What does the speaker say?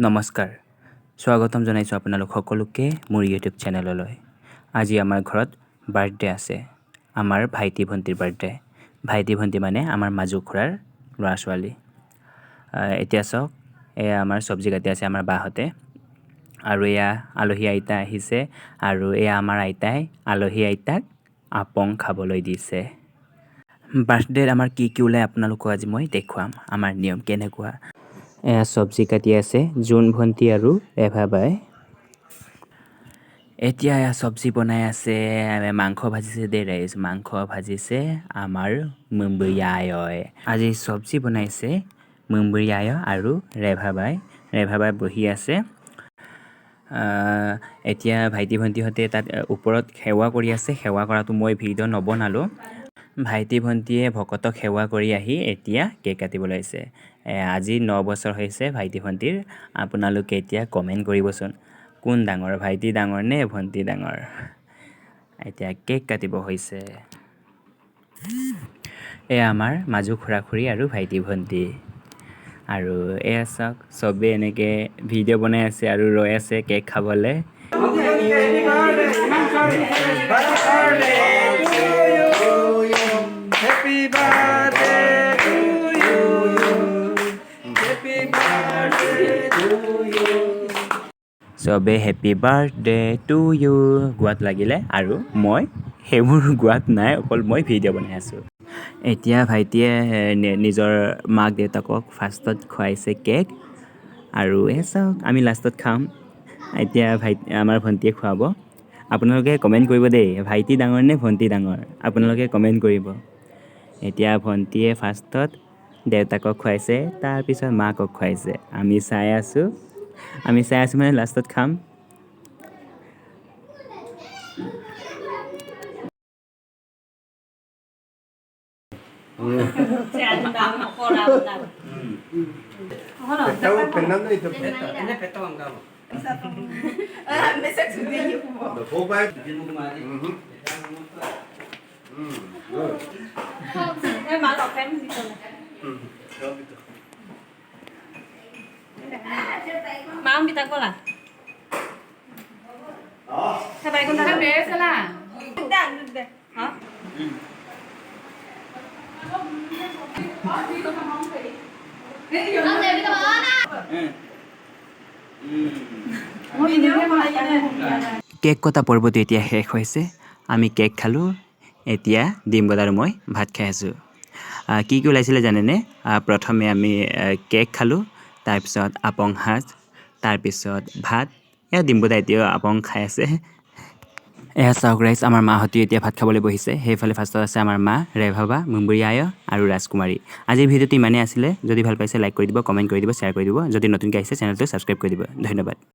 নমস্কাৰ স্বাগতম জনাইছোঁ আপোনালোক সকলোকে মোৰ ইউটিউব চেনেললৈ। আজি আমাৰ ঘৰত বাৰ্থডে আছে। আমাৰ ভাইটি ভণ্টিৰ বাৰ্থডে। ভাইটি ভণ্টি মানে আমাৰ মাজু খুৰাৰ ল'ৰা ছোৱালী। এতিয়া চাওক, এয়া আমাৰ চব্জি কাটি আছে আমাৰ বাহঁতে, আৰু এয়া আলহী আইতা আহিছে, আৰু এয়া আমাৰ আইতাই আলহী আইতাক আপং খাবলৈ দিছে। বাৰ্থডেত আমাৰ কি কি ওলায় আপোনালোকক আজি মই দেখুৱাম। আমাৰ নিয়ম কেনেকুৱা। এয়া চব্জি কাটি আছে জোন ভণ্টি আৰু ৰেভা বাই। এতিয়া এয়া চব্জি বনাই আছে, মাংস ভাজিছে দেই ৰাইজ, মাংস ভাজিছে আমাৰ মুম্বুৰীয়া আয়ই। আজি চব্জি বনাইছে মুম্বুৰীয়া আয় আৰু ৰেভা বাই বহি আছে। এতিয়া ভাইটি ভণ্টিহঁতে তাত ওপৰত সেৱা কৰি আছে। সেৱা কৰাটো মই ভিডিঅ' নবনালোঁ। ভাইটি ভণ্টিয়ে ভকতক সেৱা কৰি আহি এতিয়া কেক কাটিবলৈ আহিছে। আজি 9 বছৰ হৈছে ভাইটি ভণ্টিৰ। আপোনালোকে এতিয়া কমেণ্ট কৰিবচোন, কোন ডাঙৰ, ভাইটি ডাঙৰ নে ভণ্টি ডাঙৰ। এতিয়া কেক কাটিব হৈছে। এয়া আমাৰ মাজু খুৰা খুৰী আৰু ভাইটি ভণ্টি। আৰু এয়া চাওক, চবেই এনেকৈ ভিডিঅ' বনাই আছে আৰু ৰৈ আছে কেক খাবলৈ। চবে হেপী বাৰ্থডে টু ইউ গোৱাত লাগিলে, আৰু মই সেইবোৰ গোৱাত নাই, অকল মই ভিডিঅ' বনাই আছোঁ। এতিয়া ভাইটিয়ে নিজৰ মাক দেউতাকক ফাৰ্ষ্টত খুৱাইছে কেক, আৰু এই চাওক আমি লাষ্টত খাম। এতিয়া আমাৰ ভণ্টিয়ে খুৱাব। আপোনালোকে কমেণ্ট কৰিব দেই, ভাইটি ডাঙৰ নে ভণ্টি ডাঙৰ, আপোনালোকে কমেণ্ট কৰিব। এতিয়া ভণ্টিয়ে ফাৰ্ষ্টত দেউতাকক খুৱাইছে, তাৰপিছত মাকক খুৱাইছে। আমি চাই আছোঁ মানে লাষ্টত খাম। Mau minta cola? Sabay ko na lang. Besa lang. Dagdag. Ha? Cake কটা পৰ্বটো এতিয়া শেষ হৈছে। আমি কেক খালোঁ। এতিয়া ডিম্বল আৰু মই ভাত খাই আছোঁ। কি কি ওলাইছিলে জানেনে? প্ৰথমে আমি কেক খালোঁ, তাৰপিছত আপং সাজ, তাৰপিছত ভাত। এয়া ডিম্বুদা এতিয়াও আপং খাই আছে। এয়া চাওক ৰাইজ, আমাৰ মাহঁতে এতিয়া ভাত খাবলৈ বহিছে। সেইফালে ফাৰ্ষ্টত আছে আমাৰ মা, ৰেভা বা, মুম্বুৰীয়া আয় আৰু ৰাজকুমাৰী। আজিৰ ভিডিঅ'টো ইমানেই আছিলে। যদি ভাল পাইছে লাইক কৰি দিব, কমেণ্ট কৰি দিব, শ্বেয়াৰ কৰি দিব। যদি নতুনকৈ আহিছে চেনেলটো ছাবস্ক্ৰাইব কৰি দিব। ধন্যবাদ।